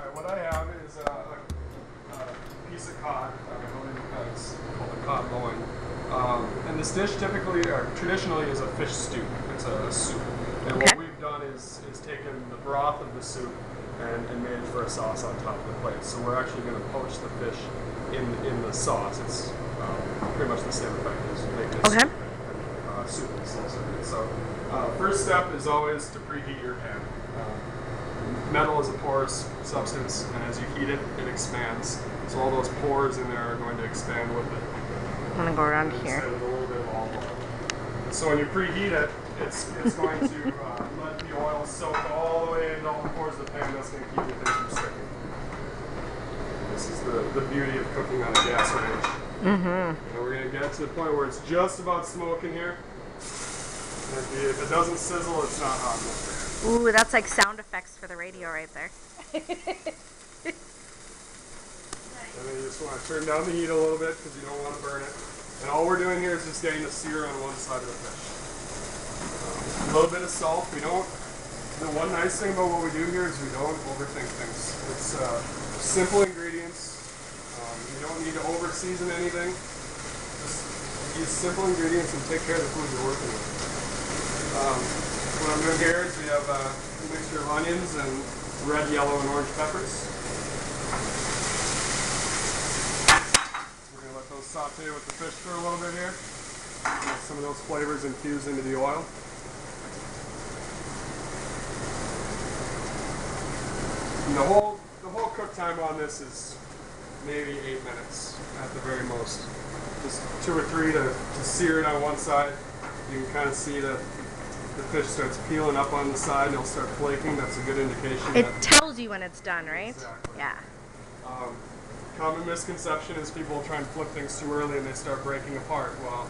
What I have is a piece of cod. It's called a cod loin. And this dish typically, or traditionally, is a fish stew. It's a soup. And what we've done is taken the broth of the soup and made it for a sauce on top of the plate. So we're actually going to poach the fish in the sauce. It's pretty much the same effect as making a soup. Soup is also good. So first step is always to preheat your pan. Metal is a porous substance, and as you heat it, it expands. So all those pores in there are going to expand with it. I'm going to go around here. With a little bit of olive oil. So when you preheat it, it's going to let the oil soak all the way into all the pores of the pan. That's going to keep your things from sticking. This is the beauty of cooking on a gas range. And we're going to get to the point where it's just about smoking here. If it doesn't sizzle, it's not hot enough. Ooh, that's like sound effects for the radio right there. And then you just want to turn down the heat a little bit because you don't want to burn it. And all we're doing here is just getting the sear on one side of the fish. A little bit of salt. We don't. The one nice thing about what we do here is we don't overthink things. It's simple ingredients. You don't need to over season anything. Just use simple ingredients and take care of the food you're working with. What I'm doing here is we have a mixture of onions and red, yellow, and orange peppers. We're going to let those saute with the fish for a little bit here. Let some of those flavors infuse into the oil. And the whole cook time on this is maybe 8 minutes at the very most. Just 2 or 3 to sear it on one side. You can kind of see that the fish starts peeling up on the side and it'll start flaking. That's a good indication. It tells you when it's done, right? Exactly. Yeah. Common misconception is people try and flip things too early and they start breaking apart. Well,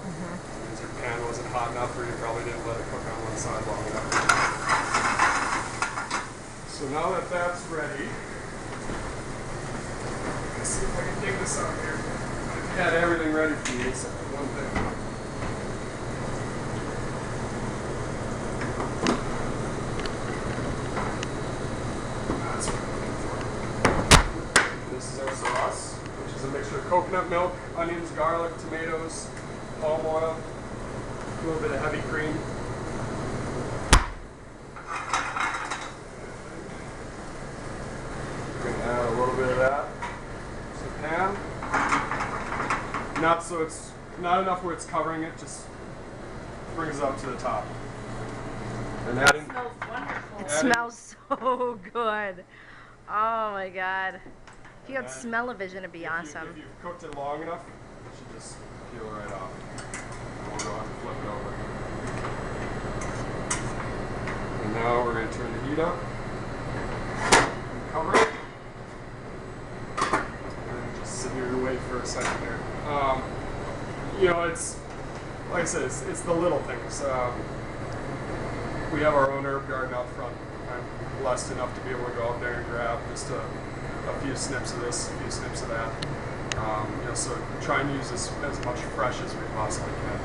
means your pan wasn't hot enough or you probably didn't let it cook on one side long enough. So now that that's ready, let's see if I can dig this out here. I've had everything ready for you except for one thing. Sauce, which is a mixture of coconut milk, onions, garlic, tomatoes, palm oil, a little bit of heavy cream. We're going to add a little bit of that to the pan. Not so it's not enough where it's covering it, just brings it up to the top. And adding. It smells wonderful. It smells so good. Oh my God. If you had smell-o-vision, it'd be awesome. If you've cooked it long enough, it should just peel right off. We'll go ahead and flip it over. And now we're going to turn the heat up. Cover it. And just sit here and wait for a second here. You know, it's, like I said, it's the little things. We have our own herb garden out front. I'm blessed enough to be able to go out there and grab just a few snips of this, a few snips of that. You know, so try and use as much fresh as we possibly can.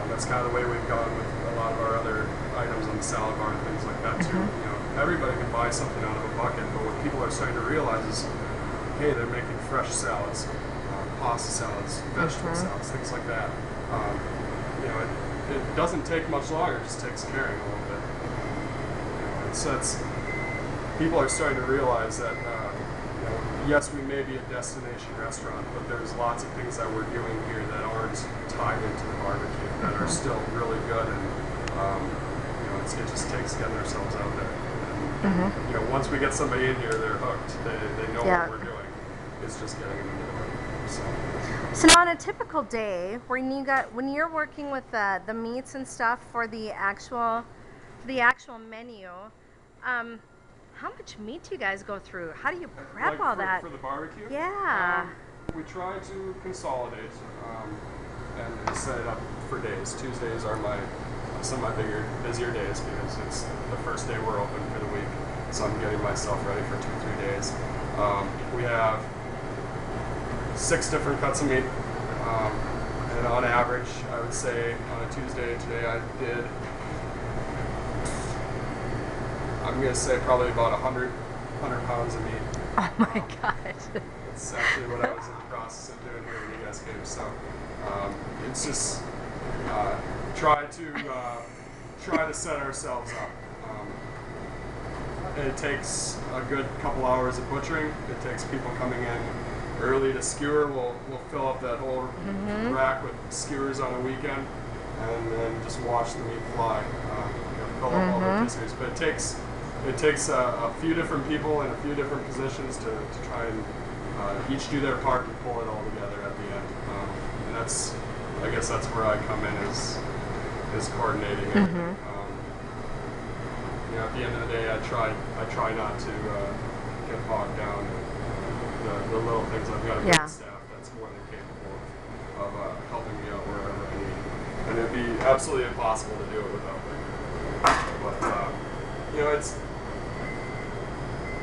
That's kind of the way we've gone with a lot of our other items on the salad bar and things like that too. You know, everybody can buy something out of a bucket, but what people are starting to realize is, hey, they're making fresh salads, pasta salads, vegetable salads, things like that. You know, it doesn't take much longer; it just takes caring a little bit. You know, and so people are starting to realize that. Yes, we may be a destination restaurant, but there's lots of things that we're doing here that aren't tied into the barbecue that are still really good, and you know, it just takes getting ourselves out there. And, you know, once we get somebody in here, they're hooked. They know what we're doing. It's just getting them into the room. So now on a typical day, when you're working with the meats and stuff for the actual menu. How much meat do you guys go through? How do you prep all that? For the barbecue? Yeah. We try to consolidate and set it up for days. Tuesdays are some of my busier days because it's the first day we're open for the week. So I'm getting myself ready for 2-3 days. We have 6 different cuts of meat. And on average, I would say on a Tuesday today I did, I'm going to say probably about 100 pounds of meat. Oh my Um, God. It's actually what I was in the process of doing here when you guys came. So it's just uh, try to set ourselves up. It takes a good couple hours of butchering. It takes people coming in early to skewer. We'll fill up that whole rack with skewers on a weekend, and then just watch the meat fly. Fill up all the rotisseries. But it takes a few different people in a few different positions to try and each do their part and pull it all together at the end. And I guess that's where I come in is coordinating everything. At the end of the day, I try not to get bogged down in the little things. I've got a good staff that's more than capable of helping me out wherever I need. And it'd be absolutely impossible to do it without them. But it's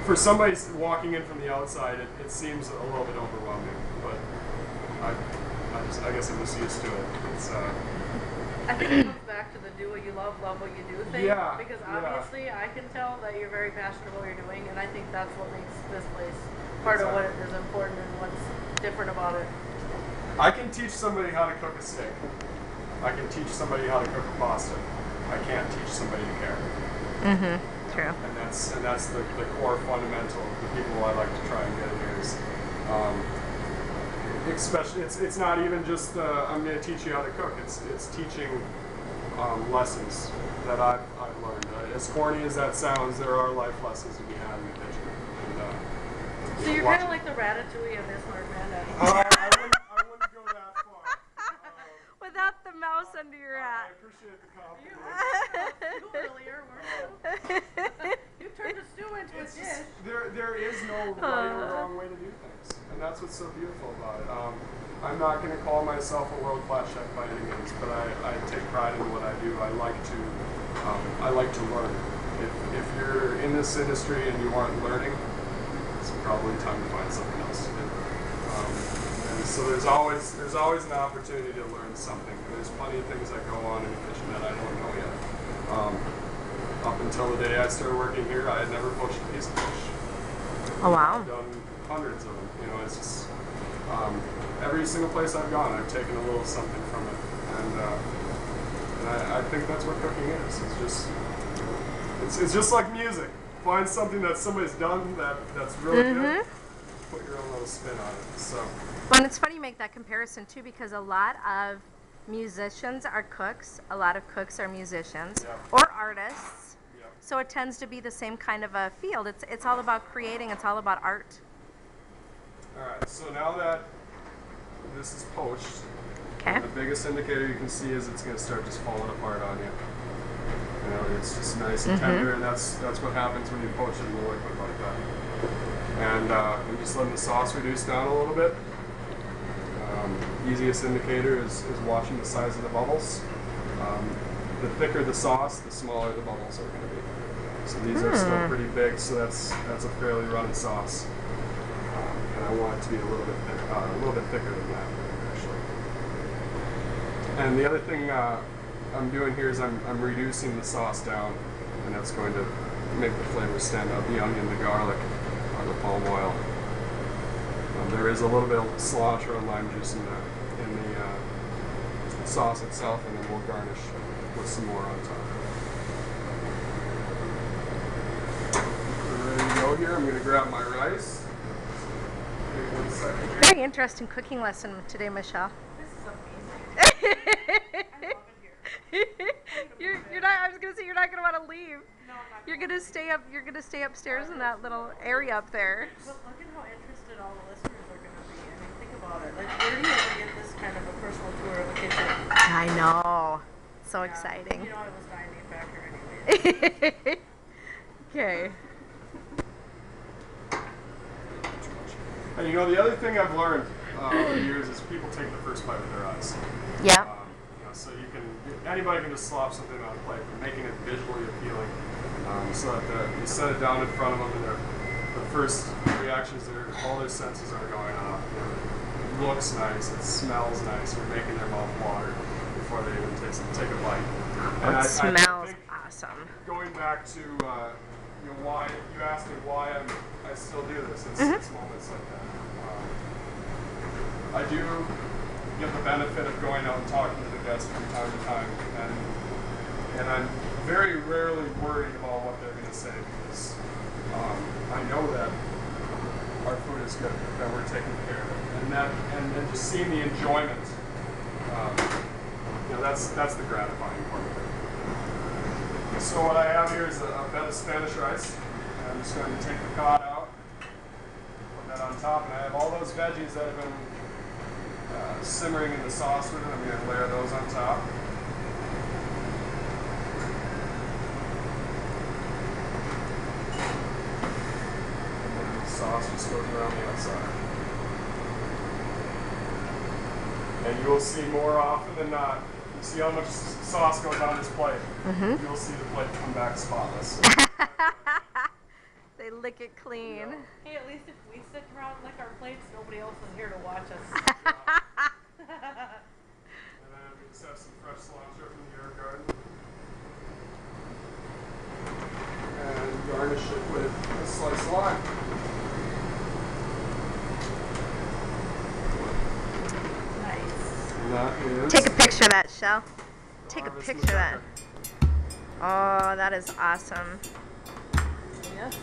for somebody walking in from the outside, it seems a little bit overwhelming. But I guess I'm just used to it. It's I think it comes back to the do what you love what you do thing. Yeah, Because obviously I can tell that you're very passionate about what you're doing, and I think that's what makes this place part of what is important and what's different about it. I can teach somebody how to cook a steak. I can teach somebody how to cook a pasta. I can't teach somebody to care. True. And that's the core fundamental of the people I like to try and get in here is especially it's not even just I'm going to teach you how to cook. It's teaching lessons that I've learned. As corny as that sounds, there are life lessons to be had in the kitchen. And, So you're kind of like the Ratatouille of this Mark Manda. I wouldn't go that far. Without the mouse under your I hat. appreciate the compliment. You earlier, weren't you? You turned a stew into a dish. There is no right or wrong way to do things, and that's what's so beautiful about it. I'm not going to call myself a world-class chef by any means, but I take pride in what I do. I like to learn. If you're in this industry and you aren't learning, it's probably time to find something else to do. And so there's always an opportunity to learn something. There's plenty of things that go on in the kitchen that I don't know yet. Up until the day I started working here, I had never poached a piece of fish. Oh wow. I've done hundreds of them. It's just every single place I've gone, I've taken a little something from it, and I think that's what cooking is. It's just like music. Find something that somebody's done that's really good. Put your own little spin on it. So. Well, and it's funny you make that comparison too, because a lot of musicians are cooks, a lot of cooks are musicians or artists. So it tends to be the same kind of a field. It's all about creating. It's all about art. All right. So now that this is poached, the biggest indicator you can see is it's going to start just falling apart on you. It's just nice and tender, and that's what happens when you poach it in the liquid like that. And I'm just letting the sauce reduce down a little bit. Easiest indicator is watching the size of the bubbles. The thicker the sauce, the smaller the bubbles are going to be. So these are still pretty big, so that's a fairly runny sauce. And I want it to be a little bit thicker than that, actually. And the other thing I'm doing here is I'm reducing the sauce down, and that's going to make the flavors stand out. The onion, the garlic, the palm oil. There is a little bit of cilantro and lime juice in the sauce itself, and then we'll garnish with some more on top. We're ready to go here. I'm going to grab my rice. Give me 1 second here. Very interesting cooking lesson today, Michelle. This is amazing. I love it here. You're not. I was gonna say you're not gonna want to leave. No, I'm not. You're gonna stay up. You're gonna stay upstairs in that little area up there. But look at how interested all the listeners are going to be. I mean, think about it. Like, where do you ever get this kind of a personal tour of a kitchen? I know. So exciting. You know, it was dining factor anyway. Okay. And the other thing I've learned over the years is people take the first bite with their eyes. Yeah. So anybody can just slop something on a plate, but making it visually appealing, so that you set it down in front of them, and the first reactions, all their senses are going off. It looks nice, it smells nice. You're making their mouth water before they even take a bite. And It smells think awesome. Going back to you know, why you asked me why I still do this. It's moments like that. I do get the benefit of going out and talking to the guests from time to time, and I'm very rarely worried about what they're going to say because I know that our food is good, that we're taking care of it, and just seeing the enjoyment, you know, that's the gratifying part of it. So what I have here is a bed of Spanish rice. I'm just going to take the cod out, put that on top, and I have all those veggies that have been simmering in the sauce with it. I'm going to layer those on top. And then the sauce just goes around the outside. And you will see more often than not, you see how much sauce goes on this plate. You'll see the plate come back spotless. They lick it clean. Yeah. Hey, at least if we sit around and lick our plates, nobody else is here to watch us. And then we just have some fresh cilantro from the herb garden. And garnish it with a slice of lime. Nice. And that is Take a picture of that, Shell. Take a harvest picture of that. Moqueca. Oh, that is awesome. Yes.